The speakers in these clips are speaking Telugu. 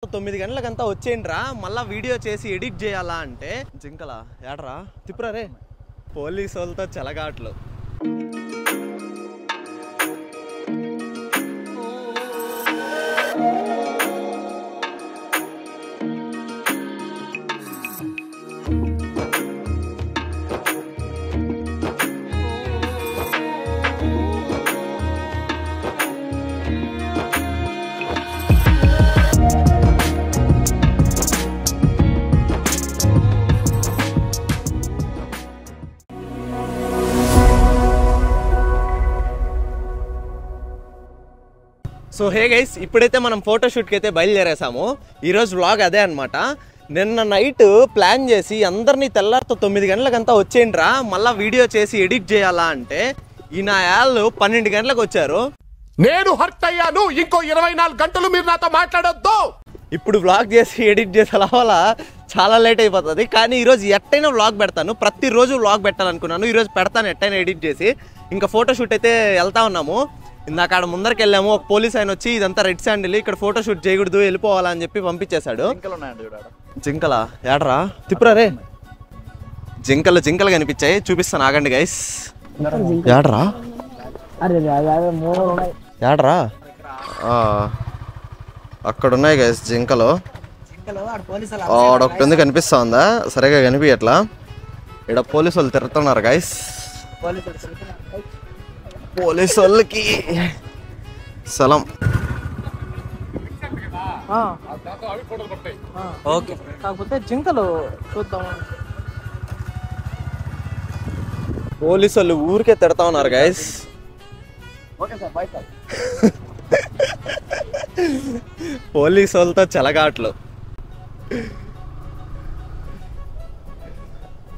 9 గంటలకంతా వచ్చేయండిరా, మళ్ళీ వీడియో చేసి ఎడిట్ చేయాలా అంటే జింకలా ఏడరా తిప్పురా రే, పోలీసు వాళ్ళతో చెలగాట్లు. సో హే గైస్, ఇప్పుడైతే మనం ఫోటోషూట్కి అయితే బయలుదేరేసాము. ఈరోజు వ్లాగ్ అదే అనమాట. నిన్న నైట్ ప్లాన్ చేసి అందరినీ తెల్లారితో 9 గంటలకంతా వచ్చేయండిరా, మళ్ళీ వీడియో చేసి ఎడిట్ చేయాలా అంటే ఈయన వాళ్ళు 12 గంటలకు వచ్చారు. నేను హర్ట్ అయ్యాను, ఇంకో 24 గంటలు మీరు నాతో మాట్లాడొద్దు. ఇప్పుడు వ్లాగ్ చేసి ఎడిట్ చేసే వల్ల చాలా లేట్ అయిపోతుంది. కానీ ఈరోజు ఎట్టైనా వ్లాగ్ పెడతాను, ప్రతిరోజు వ్లాగ్ పెట్టాలనుకున్నాను. ఈరోజు పెడతాను ఎట్టైనా ఎడిట్ చేసి. ఇంకా ఫోటోషూట్ అయితే వెళ్తా ఉన్నాము. ఇందాక ఆడ ముందరికి వెళ్ళాము, ఒక పోలీస్ ఆయన వచ్చి ఇదంతా రెడ్ శాండిల్, ఇక్కడ ఫోటోషూట్ చేయకూడదు వెళ్ళిపోవాలని చెప్పి పంపించేశాడు. జింకలా ఏడరా తిప్పురా రే, జింకలు కనిపించాయి, చూపిస్తాను ఆగండి గైస్. ఏడరా ఏడరా అక్కడ ఉన్నాయి గైస్ జింకలు. ఆడొకటి ఉంది కనిపిస్తా ఉందా, సరిగా కనిపించట్లా. ఇక్కడ పోలీసు వాళ్ళు తిరుగుతున్నారు గైస్. పోలీసు వాళ్ళకి సలాం. ఓకే, కాకపోతే జింకలు చూద్దాం. పోలీసు వాళ్ళు ఊరికే తిడతా ఉన్నారు గైస్. పోలీసు వాళ్ళతో చెలగాట్లు.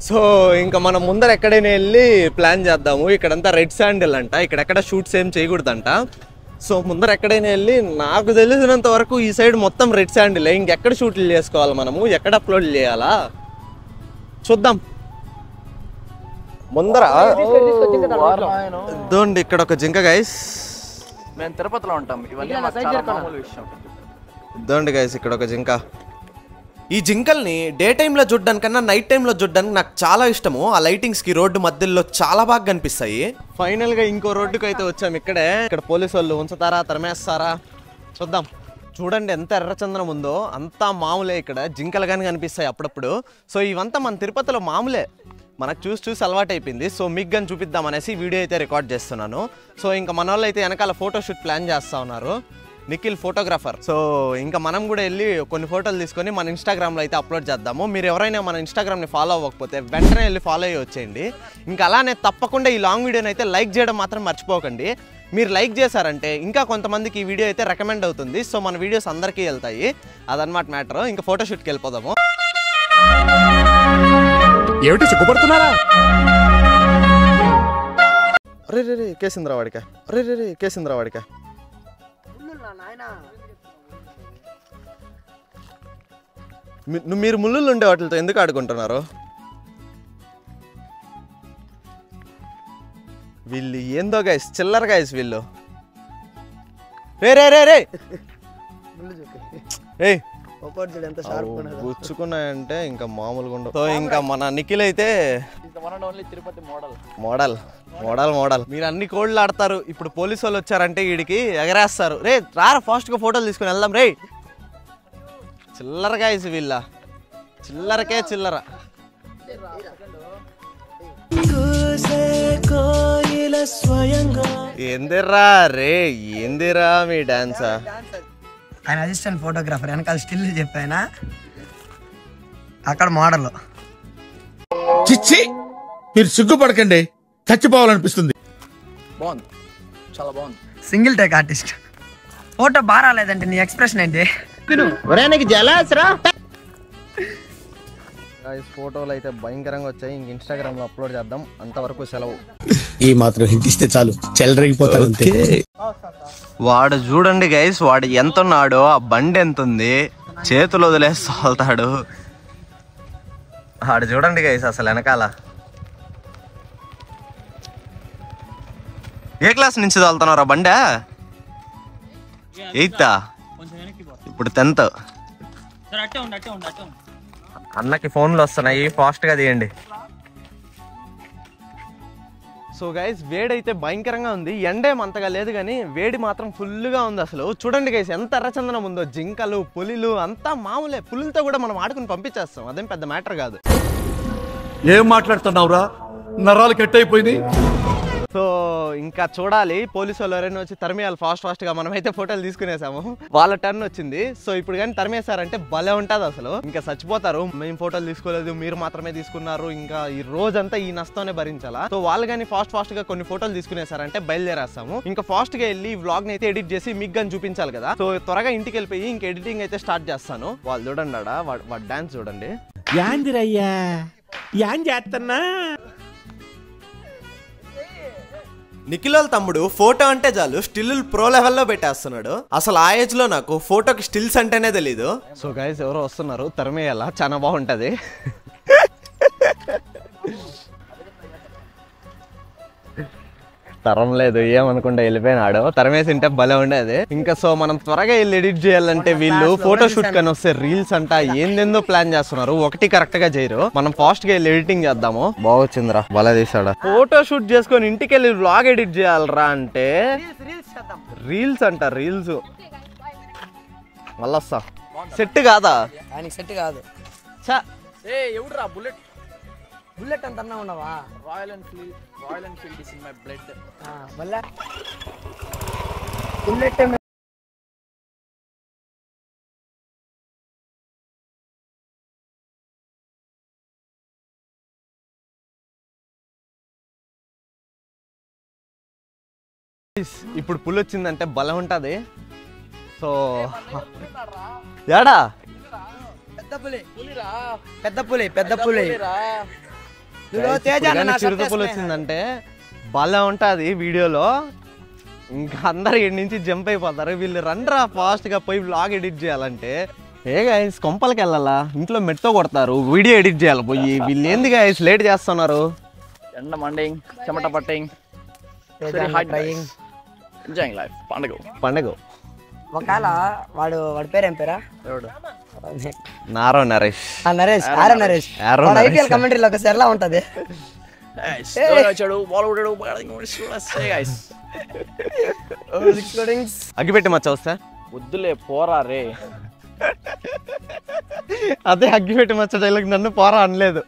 సో ఇంకా మనం ముందర ఎక్కడైనా వెళ్ళి ప్లాన్ చేద్దాము. ఇక్కడంతా రెడ్ శాండిల్ అంట, ఇక్కడెక్కడ షూట్స్ ఏం చేయకూడదంట. సో ముందర ఎక్కడైనా వెళ్ళి, నాకు తెలిసినంత వరకు ఈ సైడ్ మొత్తం రెడ్ శాండిల్. ఇంకెక్కడ షూట్లు చేసుకోవాలి మనము, ఎక్కడ అప్లోడ్ చేయాలా చూద్దాం. ముందర ఇదోండి ఇక్కడ ఒక జింక గైస్. మేము తిరుపతిలో ఉంటాం, ఇవన్నీ మామూలు విషయం. ఇదోండి గైస్ ఇక్కడ ఒక జింక. ఈ జింకల్ని డే టైంలో చూడ్డానికన్నా నైట్ టైంలో చూడ్డానికి నాకు చాలా ఇష్టము. ఆ లైటింగ్స్కి రోడ్డు మధ్యలో చాలా బాగా కనిపిస్తాయి. ఫైనల్గా ఇంకో రోడ్డుకి అయితే వచ్చాము. ఇక్కడ పోలీసు వాళ్ళు ఉంచుతారా తరిమేస్తారా చూద్దాం. చూడండి ఎంత ఎర్రచందనం ఉందో, అంతా మామూలే. ఇక్కడ జింకలు కానీ కనిపిస్తాయి అప్పుడప్పుడు. సో ఇవంతా మన తిరుపతిలో మామూలే, మనకు చూసి అలవాటు అయిపోయింది. సో మీకు కానీ చూపిద్దాం అనేసి వీడియో అయితే రికార్డ్ చేస్తున్నాను. సో ఇంకా మన వాళ్ళు అయితే వెనకాల ఫోటోషూట్ ప్లాన్ చేస్తూ ఉన్నారు. నిఖిల్ ఫోటోగ్రాఫర్. సో ఇంకా మనం కూడా వెళ్ళి కొన్ని ఫోటోలు తీసుకొని మన ఇన్స్టాగ్రామ్లో అయితే అప్లోడ్ చేద్దాము. మీరు ఎవరైనా మన ఇన్స్టాగ్రామ్ని ఫాలో అవ్వకపోతే వెంటనే వెళ్ళి ఫాలో అయ్యి వచ్చేయండి. ఇంకా అలానే తప్పకుండా ఈ లాంగ్ వీడియోని అయితే లైక్ చేయడం మాత్రం మర్చిపోకండి. మీరు లైక్ చేశారంటే ఇంకా కొంతమందికి ఈ వీడియో అయితే రికమెండ్ అవుతుంది. సో మన వీడియోస్ అందరికీ వెళ్తాయి, అదనమాట మ్యాటర్. ఇంకా ఫోటోషూట్కి వెళ్ళిపోదాము. ఏమిటి సిగ్గుపడుతున్నారా? రే కేసింద్రా వాడికా, రే కేసింద్రా వాడికా. మీరు ముళ్ళు ఉండే వాటితో ఎందుకు ఆడుకుంటున్నారు? వీళ్ళు ఏందో గైస్, చిల్లర గైస్ వీళ్ళు. రే గుచ్చుకున్నాయంటే ఇంకా మామూలుగా ఉండవు. సో ఇంకా మన నిఖిల్ అయితే మోడల్. మీరు అన్ని కోళ్ళు ఆడతారు, ఇప్పుడు పోలీసు వాళ్ళు వచ్చారంటే వీడికి ఎగరేస్తారు. రే రారా ఫాస్ట్గా ఫోటోలు తీసుకుని వెళ్దాం రే. చిల్లర గైస్ వీళ్ళ, చిల్లరకే చిల్లర. ఏందిరా రే, ఏందిరా మీ డాన్సా? ఆయన అసిస్టెంట్ ఫోటోగ్రాఫర్, వెనకాల స్టిల్ చెప్పాయన, అక్కడ మోడల్. చిచ్చి, మీరు సిగ్గుపడకండి, చచ్చిపోవాలనిపిస్తుంది. బాగుంది, చాలా బాగుంది. Single take artist. ఫోటో బాగా రాలేదంటే నీ ఎక్స్ప్రెషన్ ఏంటి? ఫోటోలు అయితే భయంకరంగా వచ్చాయి. ఇంక ఇన్స్టాగ్రామ్ లో అప్లోడ్ చేద్దాం, అంతవరకు సెలవు. ఈ మాత్రం హింట్ ఇస్తే చాలు, చెలరేగిపోతారు అంతే. వాడు చూడండి గైస్, వాడు ఎంత ఉన్నాడో, ఆ బండి ఎంత ఉంది, చేతులు వదిలేసి తోలుతాడు. వాడు చూడండి గైస్ అసలు వెనకాల. ఏ క్లాస్ నుంచి తోలుతున్నారా బండి? 8th, ఇప్పుడు 10th. అన్నకి ఫోన్లు వస్తున్నాయి, ఫాస్ట్ గా తీయండి. సో గైస్ వేడైతే భయంకరంగా ఉంది, ఎండేం అంతగా లేదు కానీ వేడి మాత్రం ఫుల్గా ఉంది. అసలు చూడండి గైస్ ఎంత ఎర్రచందనం ఉందో, జింకలు పులిలు అంతా మామూలే. పులులతో కూడా మనం ఆడుకుని పంపించేస్తాం, అదేం పెద్ద మ్యాటర్ కాదు. ఏం మాట్లాడుతున్నావురా, నరాలు కట్ అయిపోయింది. సో ఇంకా చూడాలి, పోలీసు వాళ్ళు ఎవరైనా వచ్చి తరిమేయాలి ఫాస్ట్ గా. మనమైతే ఫోటోలు తీసుకునేసాము, వాళ్ళ టర్న్ వచ్చింది. సో ఇప్పుడు కానీ తరిమేశారంటే భలే ఉంటుంది అసలు, ఇంకా చచ్చిపోతారు. మేము ఫోటోలు తీసుకోలేదు, మీరు మాత్రమే తీసుకున్నారు, ఇంకా ఈ రోజంతా ఈ నష్టంనే భరించాలా. సో వాళ్ళు కానీ ఫాస్ట్ గా కొన్ని ఫోటోలు తీసుకునేసారంటే బయలుదేరేస్తాము. ఇంకా ఫాస్ట్ గా వెళ్ళి వ్లాగ్ ని అయితే ఎడిట్ చేసి మీకు కానీ చూపించాలి కదా. సో త్వరగా ఇంటికి వెళ్ళిపోయి ఇంకా ఎడిటింగ్ అయితే స్టార్ట్ చేస్తాను. వాళ్ళు చూడండి ఆడ వాడు డాన్స్ చూడండి. యాందిరయ్యా యాన్ చేస్తున్నా. నిఖిల్ తమ్ముడు ఫోటో అంటే చాలు స్టిల్ ప్రో లెవెల్లో పెట్టేస్తున్నాడు. అసలు ఆ ఏజ్ లో నాకు ఫోటోకి స్టిల్స్ అంటేనే తెలీదు. సో గైస్ ఎవరో వస్తున్నారు, తరిమేయాల, చాలా బాగుంటది. తరం లేదు ఏమనుకుంటా వెళ్ళిపోయినాడు, తరమేసింటే భలే ఉండేది. ఇంకా సో మనం త్వరగా వెళ్ళి ఎడిట్ చేయాలంటే వీళ్ళు ఫోటో షూట్ కని వస్తే రీల్స్ అంట ఏందేందో ప్లాన్ చేస్తున్నారు, ఒకటి కరెక్ట్ గా చేయరు. మనం ఫాస్ట్ గా వెళ్ళి ఎడిటింగ్ చేద్దాము. బాగొచ్చిందిరా, భలే తీసాడా. ఫోటో షూట్ చేసుకొని ఇంటికి వెళ్ళి వ్లాగ్ ఎడిట్ చేయాలరా అంటే రీల్స్ అంట, రీల్స్ మళ్ళొస్తా. సెట్ కాదా? సెట్ కాదు. ఎవడురా బుల్లెట్ బుల్లెట్ అంత అన్నా ఉన్నావా? Royal Enfield is in my blood. Bullet ఇప్పుడు పుల్ వచ్చిందంటే బలం ఉంటది. సో ఏడా పెద్ద పులి చిరుత పులి వచ్చిందంటే భలే ఉంటది వీడియోలో. ఇంకా అందరు ఇక్కడి నుంచి జంప్ అయిపోతారు. వీళ్ళు రండ్రా ఫాస్ట్ గా పోయి వ్లాగ్ ఎడిట్ చేయాలంటే ఏ గైస్ కొంపలకి వెళ్ళాలా, ఇంట్లో మెట్తో కొడతారు, వీడియో ఎడిట్ చేయాలి పోయి. వీళ్ళు ఏంది గైస్ లేట్ చేస్తున్నారు. ఎండ మండింగ్, చెమట పట్టింగ్, ఎంజాయింగ్ లైఫ్. పండగ ఒకవేళ వాడి పేరేం పేరా? నారో నరేష్. నరేష్ ఐపీఎల్ కమెంటరీలో ఒకసారి ఎలా ఉంటది? అగ్గిపెట్టి మచ్చ వస్తా వద్దులే పోరా రే. అదే అగ్గిపెట్టి మచ్చ డైలాగ్ నన్ను పోరా అనలేదు.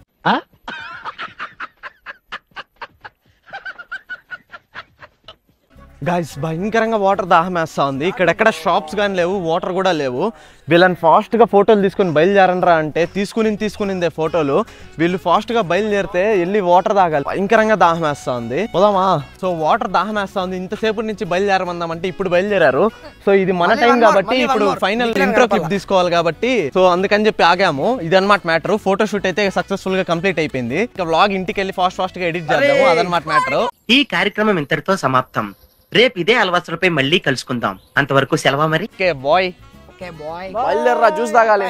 గాయస్ భయంకరంగా వాటర్ దాహం వేస్తా ఉంది. ఇక్కడెక్కడ షాప్స్ కానీ లేవు, వాటర్ కూడా లేవు. వీళ్ళని ఫాస్ట్గా ఫోటోలు తీసుకొని బయలుదేరండ్రా అంటే తీసుకునిందే ఫోటోలు. వీళ్ళు ఫాస్ట్గా బయలుదేరితే వెళ్ళి వాటర్ తాగాలి. భయంకరంగా దాహం వేస్తా ఉంది, పోదామా? సో వాటర్ దాహం వేస్తా ఉంది, ఇంతసేపు నుంచి బయలుదేరమందామంటే ఇప్పుడు బయలుదేరారు. సో ఇది మన టైం కాబట్టి ఇప్పుడు ఫైనల్ ఇంట్రో క్లిప్ తీసుకోవాలి కాబట్టి సో అందుకని చెప్పి ఆగాము. ఇది అనమాట మ్యాటర్. ఫోటో షూట్ అయితే సక్సెస్ఫుల్ గా కంప్లీట్ అయిపోయింది. ఇక వ్లాగ్ ఇంటికి వెళ్ళి ఫాస్ట్ గా ఎడిట్ చేద్దాము, అదనమాట మ్యాటర్. ఈ కార్యక్రమం ఇంతటితో సమాప్తం. రేపు ఇదే అలవాట్లపై మళ్ళీ కలుసుకుందాం. అంతవరకు సెలవా మరి. Okay bye. బయలుదేరరా, జ్యూస్ తాగాలి.